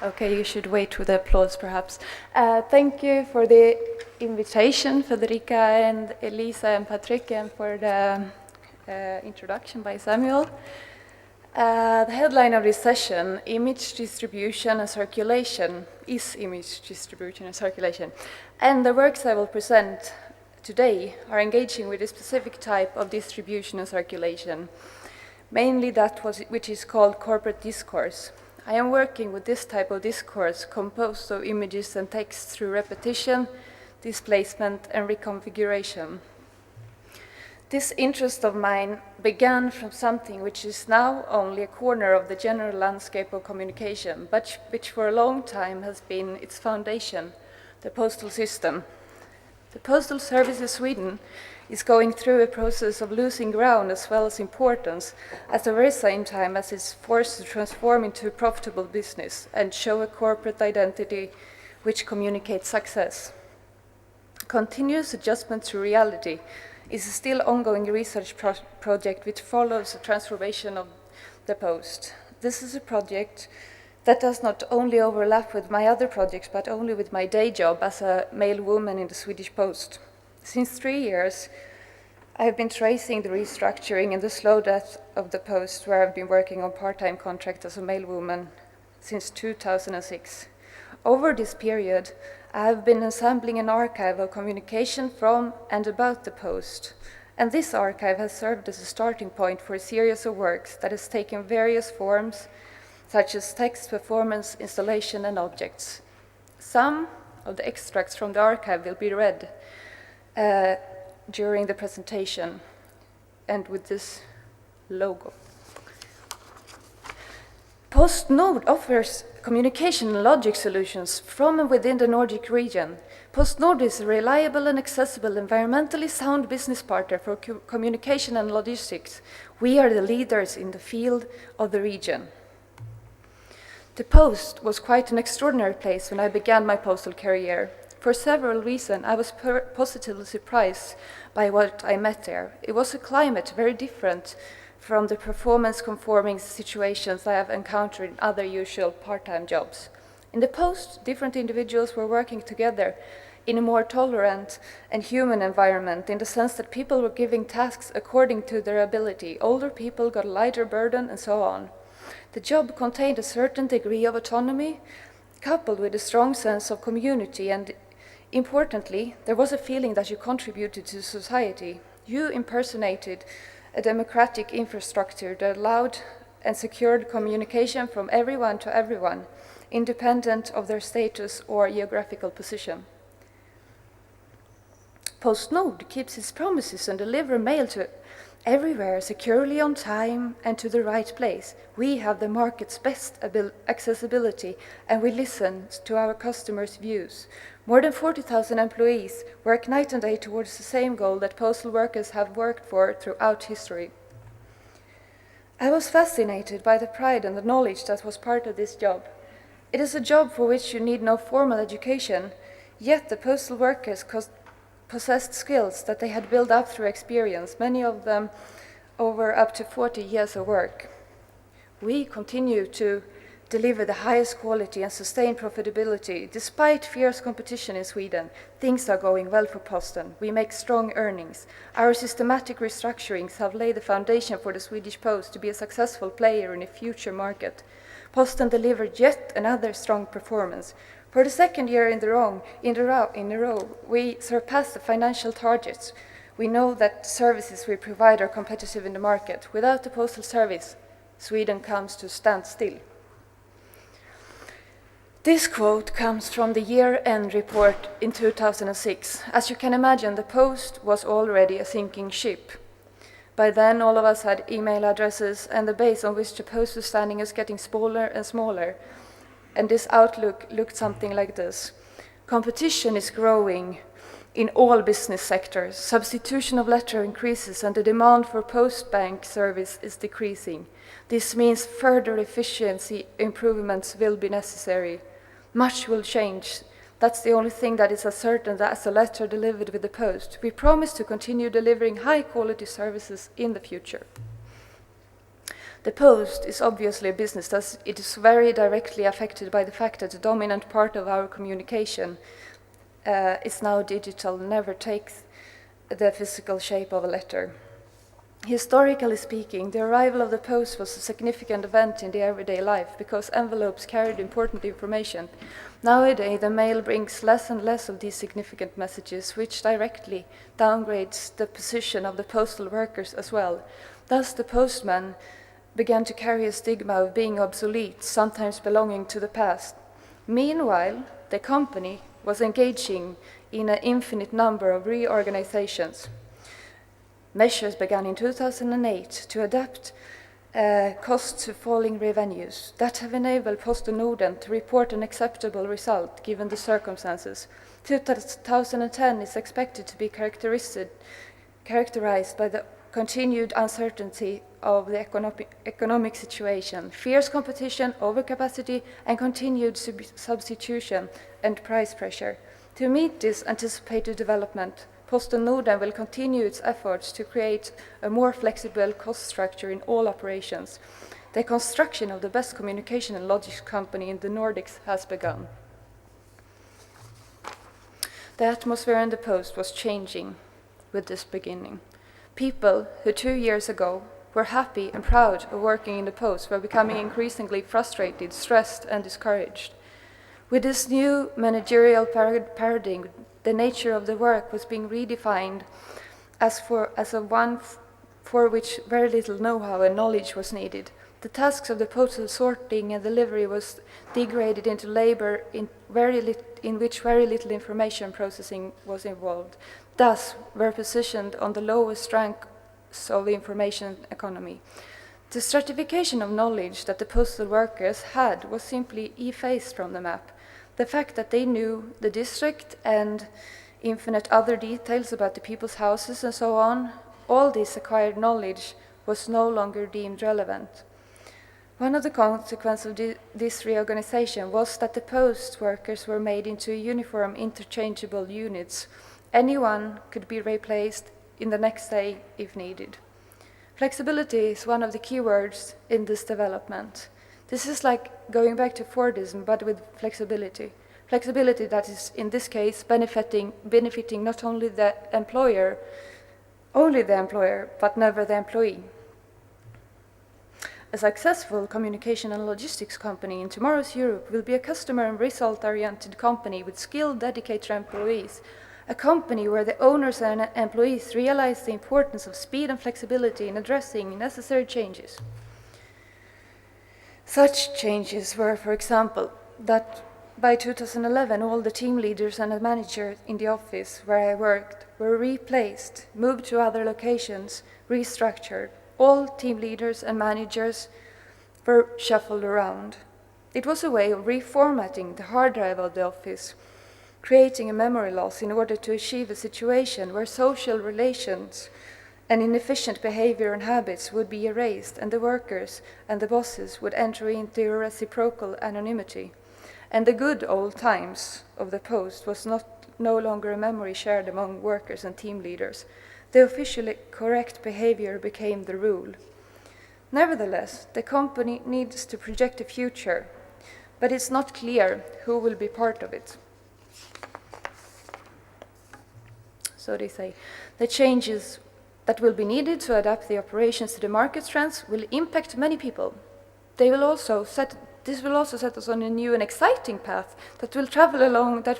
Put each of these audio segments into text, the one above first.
Okay, you should wait with the applause, perhaps. Thank you for the invitation, Federica and Elisa and Patrick, and for the introduction by Samuel. The headline of this session, Image Distribution and Circulation, is Image Distribution and Circulation. And the works I will present today are engaging with a specific type of distribution and circulation, mainly that which is called corporate discourse. I am working with this type of discourse composed of images and text through repetition, displacement, and reconfiguration. This interest of mine began from something which is now only a corner of the general landscape of communication, but which for a long time has been its foundation, the postal system. The Postal Service of Sweden is going through a process of losing ground as well as importance at the very same time as it's forced to transform into a profitable business and show a corporate identity which communicates success. Continuous adjustment to reality is a still ongoing research project which follows the transformation of the Post. This is a project that does not only overlap with my other projects, but only with my day job as a male woman in the Swedish Post. Since 3 years, I have been tracing the restructuring and the slow death of the Post, where I've been working on part-time contract as a male woman since 2006. Over this period, I have been assembling an archive of communication from and about the Post, and this archive has served as a starting point for a series of works that has taken various forms, such as text, performance, installation, and objects. Some of the extracts from the archive will be read during the presentation, and with this logo. PostNord offers communication and logic solutions from and within the Nordic region. PostNord is a reliable and accessible, environmentally sound business partner for communication and logistics. We are the leaders in the field of the region. The Post was quite an extraordinary place when I began my postal career. For several reasons, I was positively surprised by what I met there. It was a climate very different from the performance-conforming situations I have encountered in other usual part-time jobs. In the Post, different individuals were working together in a more tolerant and human environment, in the sense that people were giving tasks according to their ability. Older people got a lighter burden, and so on. The job contained a certain degree of autonomy, coupled with a strong sense of community, and importantly, there was a feeling that you contributed to society. You impersonated a democratic infrastructure that allowed and secured communication from everyone to everyone, independent of their status or geographical position. PostNord keeps its promises and delivers mail to everywhere, securely, on time, and to the right place. We have the market's best accessibility, and we listen to our customers' views. More than 40,000 employees work night and day towards the same goal that postal workers have worked for throughout history. I was fascinated by the pride and the knowledge that was part of this job. It is a job for which you need no formal education, yet the postal workers possessed skills that they had built up through experience, many of them over up to 40 years of work. We continue to deliver the highest quality and sustain profitability. Despite fierce competition in Sweden, things are going well for Posten. We make strong earnings. Our systematic restructurings have laid the foundation for the Swedish Post to be a successful player in a future market. Posten delivered yet another strong performance. For the second year in a row, we surpassed the financial targets. We know that the services we provide are competitive in the market. Without the postal service, Sweden comes to stand still. This quote comes from the year-end report in 2006. As you can imagine, the Post was already a sinking ship. By then, all of us had email addresses, and the base on which the Post was standing is getting smaller and smaller. And this outlook looked something like this. Competition is growing in all business sectors. Substitution of letter increases, and the demand for post bank service is decreasing. This means further efficiency improvements will be necessary. Much will change. That's the only thing that is as certain as a letter delivered with the post. We promise to continue delivering high-quality services in the future. The post is obviously a business, thus it is very directly affected by the fact that the dominant part of our communication is now digital, never takes the physical shape of a letter. Historically speaking, the arrival of the post was a significant event in the everyday life because envelopes carried important information. Nowadays, the mail brings less and less of these significant messages, which directly downgrades the position of the postal workers as well. Thus, the postman began to carry a stigma of being obsolete, sometimes belonging to the past. Meanwhile, the company was engaging in an infinite number of reorganizations. Measures began in 2008 to adapt costs to falling revenues that have enabled Post Norden to report an acceptable result given the circumstances. 2010 is expected to be characterized by the continued uncertainty of the economic situation, fierce competition, overcapacity, and continued substitution and price pressure. To meet this anticipated development, Post Norden will continue its efforts to create a more flexible cost structure in all operations. The construction of the best communication and logistics company in the Nordics has begun. The atmosphere in the Post was changing with this beginning. People who 2 years ago were happy and proud of working in the Post were becoming increasingly frustrated, stressed, and discouraged. With this new managerial paradigm, the nature of the work was being redefined as one for which very little know-how and knowledge was needed. The tasks of the postal sorting and delivery was degraded into labor in which very little information processing was involved, thus were positioned on the lowest ranks of the information economy. The stratification of knowledge that the postal workers had was simply effaced from the map. The fact that they knew the district and infinite other details about the people's houses and so on, all this acquired knowledge was no longer deemed relevant. One of the consequences of this reorganization was that the post workers were made into uniform interchangeable units. Anyone could be replaced in the next day if needed. Flexibility is one of the key words in this development. This is like going back to Fordism, but with flexibility. Flexibility that is, in this case, benefiting not only the employer, but never the employee. A successful communication and logistics company in tomorrow's Europe will be a customer and result-oriented company with skilled, dedicated employees, a company where the owners and employees realize the importance of speed and flexibility in addressing necessary changes. Such changes were, for example, that by 2011 all the team leaders and the managers in the office where I worked were replaced, moved to other locations, restructured. All team leaders and managers were shuffled around. It was a way of reformatting the hard drive of the office, creating a memory loss in order to achieve a situation where social relations and inefficient behavior and habits would be erased, and the workers and the bosses would enter into a reciprocal anonymity. And the good old times of the Post was no longer a memory shared among workers and team leaders. The officially correct behavior became the rule. Nevertheless, the company needs to project a future, but it's not clear who will be part of it. So they say, the changes that will be needed to adapt the operations to the market trends will impact many people. This will also set us on a new and exciting path that we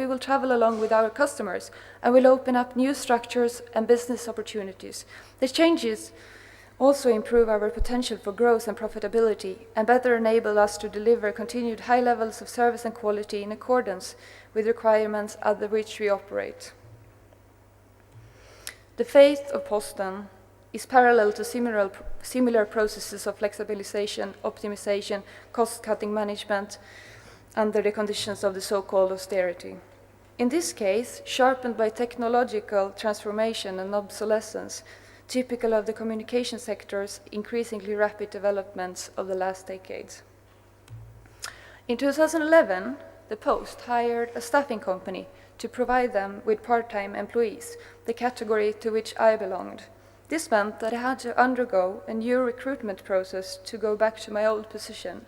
will travel along with our customers and will open up new structures and business opportunities. The changes also improve our potential for growth and profitability and better enable us to deliver continued high levels of service and quality in accordance with requirements under which we operate. The fate of Posten is parallel to similar processes of flexibilization, optimization, cost-cutting management under the conditions of the so-called austerity. In this case, sharpened by technological transformation and obsolescence, typical of the communication sector's increasingly rapid developments of the last decades. In 2011, the Post hired a staffing company to provide them with part-time employees, the category to which I belonged. This meant that I had to undergo a new recruitment process to go back to my old position.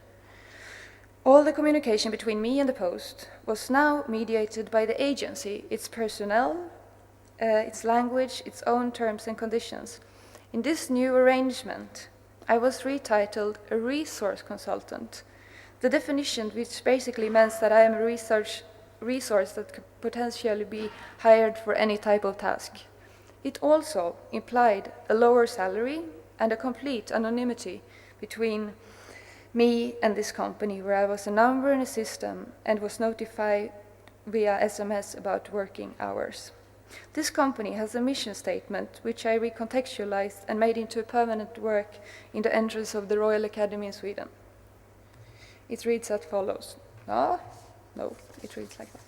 All the communication between me and the post was now mediated by the agency, its personnel, its language, its own terms and conditions. In this new arrangement, I was retitled a resource consultant, the definition which basically means that I am a resource that could potentially be hired for any type of task. It also implied a lower salary and a complete anonymity between me and this company, where I was a number in a system and was notified via SMS about working hours. This company has a mission statement which I recontextualized and made into a permanent work in the entrance of the Royal Academy in Sweden. It reads as follows. No, it reads like that.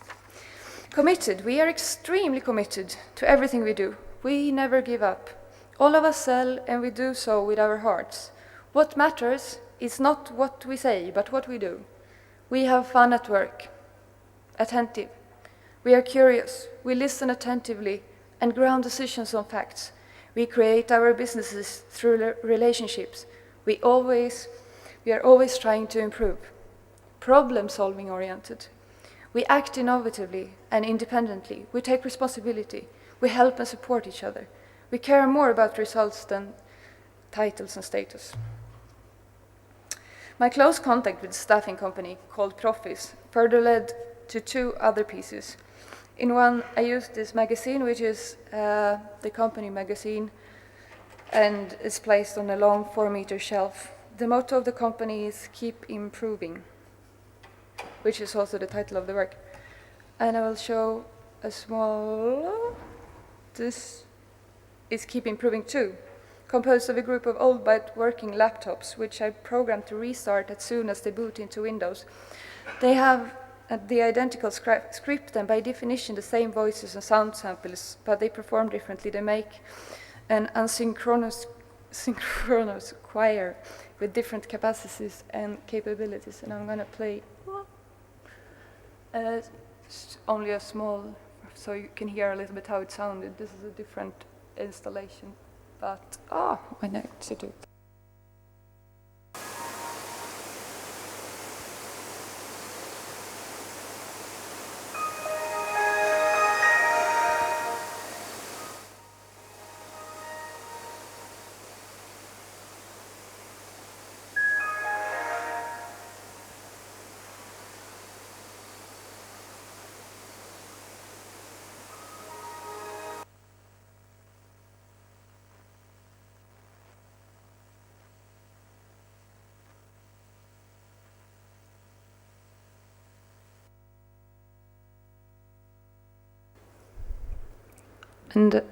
Committed. We are extremely committed to everything we do. We never give up. All of us sell, and we do so with our hearts. What matters is not what we say, but what we do. We have fun at work. Attentive. We are curious. We listen attentively and ground decisions on facts. We create our businesses through relationships. We are always trying to improve. Problem-solving oriented. We act innovatively and independently. We take responsibility. We help and support each other. We care more about results than titles and status. My close contact with a staffing company called Profis further led to two other pieces. In one, I used this magazine, which is the company magazine, and is placed on a long 4-meter shelf. The motto of the company is "Keep Improving," which is also the title of the work. And I will show a small... This is Keep Improving 2, composed of a group of old but working laptops, which I programmed to restart as soon as they boot into Windows. They have the identical script and by definition the same voices and sound samples, but they perform differently. They make an asynchronous choir with different capacities and capabilities, and I'm going to play only a small, so you can hear a little bit how it sounded. This is a different installation, but I know to do it. And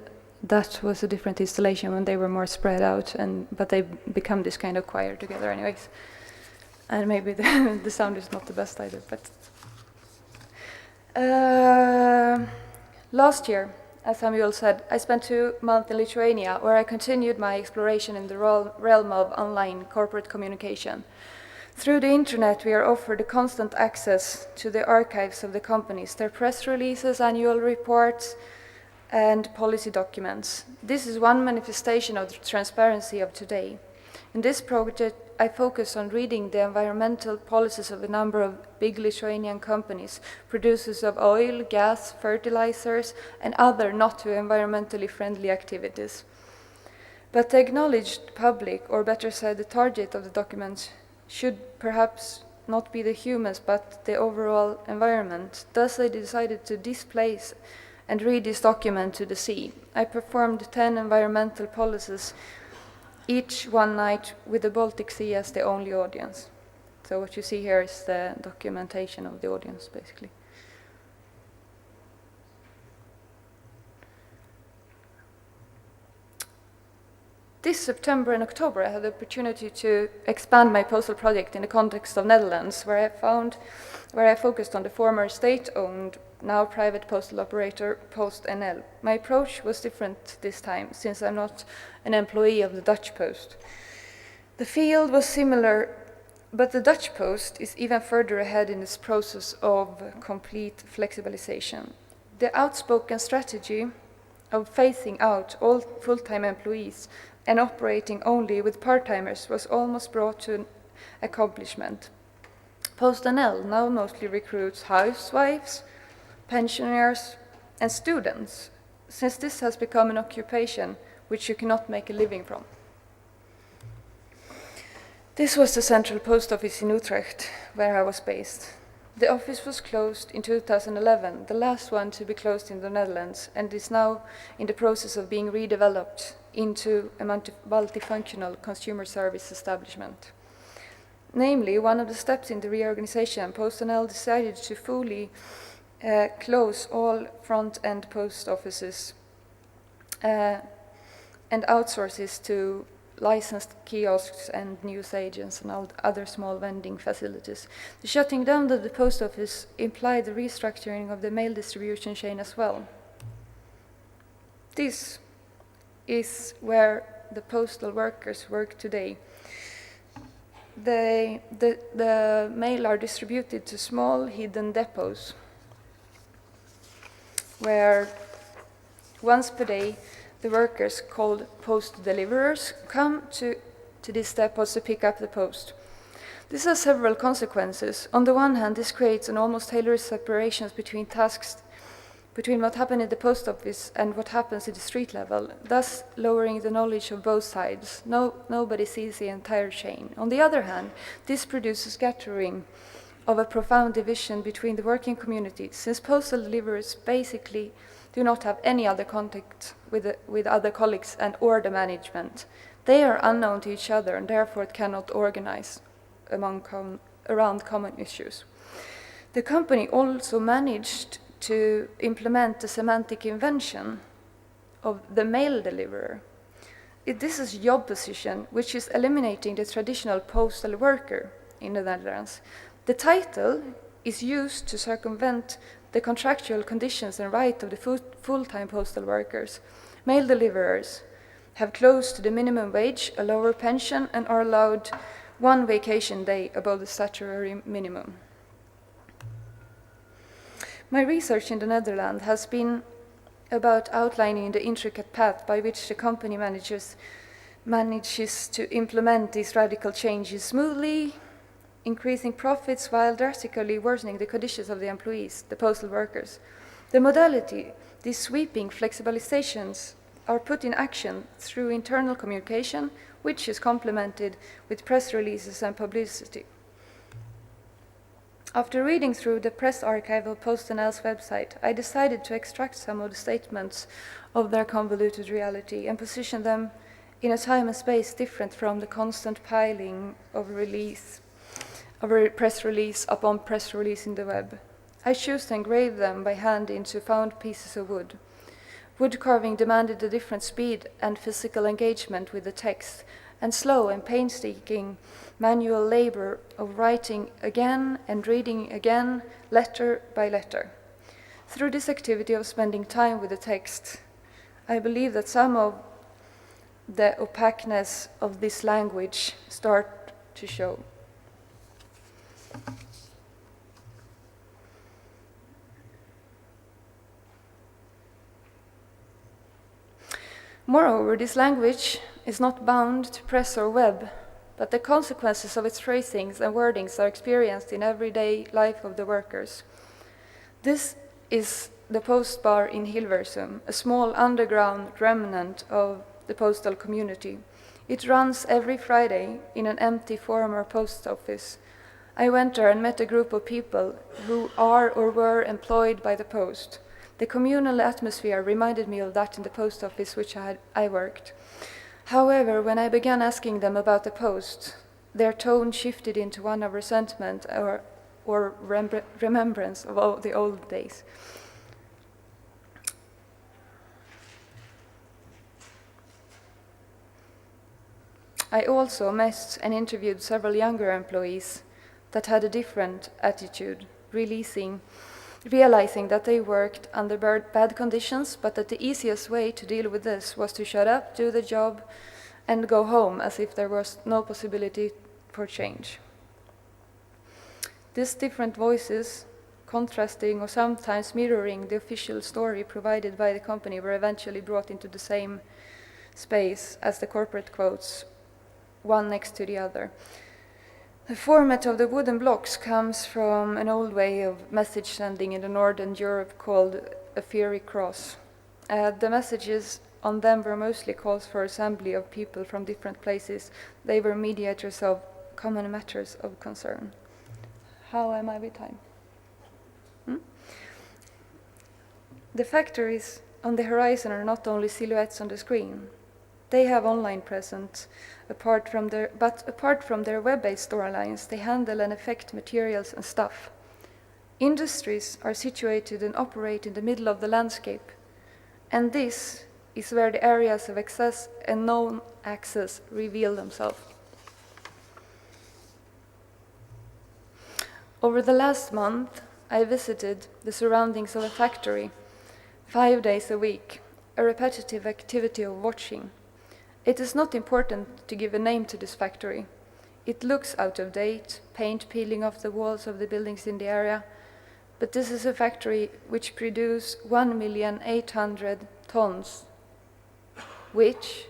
that was a different installation when they were more spread out, but they become this kind of choir together anyways. And maybe the sound is not the best either, but... last year, as Samuel said, I spent 2 months in Lithuania, where I continued my exploration in the realm of online corporate communication. Through the internet, we are offered a constant access to the archives of the companies, their press releases, annual reports, and policy documents. This is one manifestation of the transparency of today. In this project, I focus on reading the environmental policies of a number of big Lithuanian companies, producers of oil, gas, fertilizers, and other not too environmentally friendly activities. But the acknowledged public, or better said, the target of the documents, should perhaps not be the humans, but the overall environment. Thus, I decided to displace and read this document to the sea. I performed 10 environmental policies, each one night with the Baltic Sea as the only audience. So what you see here is the documentation of the audience, basically. This September and October, I had the opportunity to expand my postal project in the context of Netherlands, where I focused on the former state-owned, now private postal operator PostNL. My approach was different this time, since I'm not an employee of the Dutch Post. The field was similar, but the Dutch Post is even further ahead in its process of complete flexibilization. The outspoken strategy of phasing out all full-time employees and operating only with part-timers was almost brought to an accomplishment. PostNL now mostly recruits housewives, pensioners, and students, since this has become an occupation which you cannot make a living from. This was the central post office in Utrecht, where I was based. The office was closed in 2011, the last one to be closed in the Netherlands, and is now in the process of being redeveloped into a multifunctional consumer service establishment. Namely, one of the steps in the reorganization, PostNL decided to fully close all front-end post offices and outsources to licensed kiosks and news agents and other small vending facilities. The shutting down of the post office implied the restructuring of the mail distribution chain as well. This is where the postal workers work today. The mail are distributed to small hidden depots where once per day the workers, called post deliverers, come to these depots to pick up the post. This has several consequences. On the one hand, this creates an almost tailored separation between tasks, between what happens in the post office and what happens at the street level, thus lowering the knowledge of both sides. Nobody sees the entire chain. On the other hand, this produces scattering of a profound division between the working community, since postal deliverers basically do not have any other contact with other colleagues and or the management. They are unknown to each other and therefore cannot organize around common issues. The company also managed to implement the semantic invention of the mail deliverer. This is job position, which is eliminating the traditional postal worker in the Netherlands. The title is used to circumvent the contractual conditions and right of the full-time postal workers. Mail deliverers have close to the minimum wage, a lower pension, and are allowed one vacation day above the statutory minimum. My research in the Netherlands has been about outlining the intricate path by which the company manages to implement these radical changes smoothly, increasing profits while drastically worsening the conditions of the employees, the postal workers. The modality, these sweeping flexibilizations, are put in action through internal communication, which is complemented with press releases and publicity. After reading through the press archive of PostNL's website, I decided to extract some of the statements of their convoluted reality and position them in a time and space different from the constant piling of a press release upon press release in the web. I chose to engrave them by hand into found pieces of wood. Wood carving demanded a different speed and physical engagement with the text, and slow and painstaking manual labor of writing again and reading again, letter by letter. Through this activity of spending time with the text, I believe that some of the opaqueness of this language start to show. Moreover, this language is not bound to press or web, but the consequences of its phrasings and wordings are experienced in everyday life of the workers. This is the post bar in Hilversum, a small underground remnant of the postal community. It runs every Friday in an empty former post office. I went there and met a group of people who are or were employed by the post. The communal atmosphere reminded me of that in the post office which I worked. However, when I began asking them about the post, their tone shifted into one of resentment or remembrance of all the old days. I also met and interviewed several younger employees that had a different attitude, realizing that they worked under bad conditions, but that the easiest way to deal with this was to shut up, do the job, and go home as if there was no possibility for change. These different voices contrasting or sometimes mirroring the official story provided by the company, were eventually brought into the same space as the corporate quotes, one next to the other. The format of the wooden blocks comes from an old way of message sending in the Northern Europe called a fiery cross. The messages on them were mostly calls for assembly of people from different places. They were mediators of common matters of concern. How am I with time? The factories on the horizon are not only silhouettes on the screen. They have online presence. Apart from their web-based storylines, they handle and affect materials and stuff. Industries are situated and operate in the middle of the landscape, and this is where the areas of access and known access reveal themselves. Over the last month, I visited the surroundings of a factory 5 days a week, a repetitive activity of watching. It is not important to give a name to this factory. It looks out of date, paint peeling off the walls of the buildings in the area, but this is a factory which produces 1,800,000 tons, which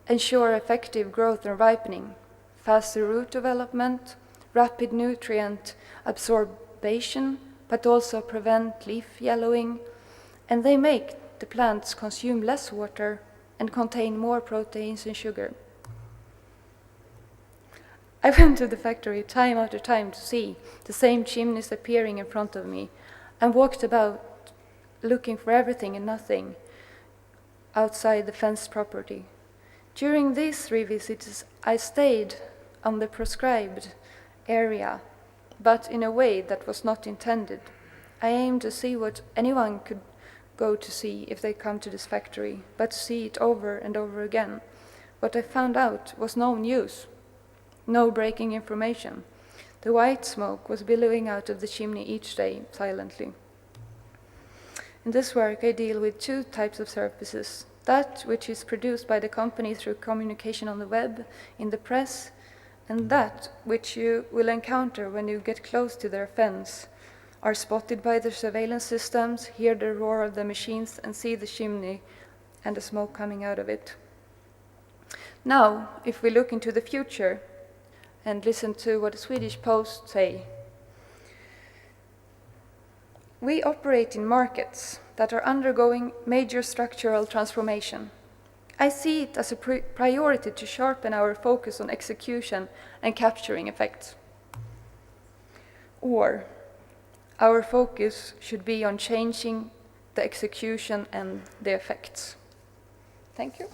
ensure effective growth and ripening, faster root development, rapid nutrient absorption, but also prevent leaf yellowing, and they make the plants consume less water and contain more proteins and sugar. I went to the factory time after time to see the same chimneys appearing in front of me, and walked about looking for everything and nothing outside the fenced property. During these 3 visits, I stayed on the prescribed area, but in a way that was not intended. I aimed to see what anyone could go to see if they come to this factory, but to see it over and over again. What I found out was no news, no breaking information. The white smoke was billowing out of the chimney each day, silently. In this work, I deal with 2 types of services: that which is produced by the company through communication on the web, in the press, and that which you will encounter when you get close to their fence, are spotted by the surveillance systems, hear the roar of the machines, and see the chimney and the smoke coming out of it. Now, if we look into the future and listen to what the Swedish Post say, we operate in markets that are undergoing major structural transformation. I see it as a priority to sharpen our focus on execution and capturing effects. Or, our focus should be on changing the execution and the effects. Thank you.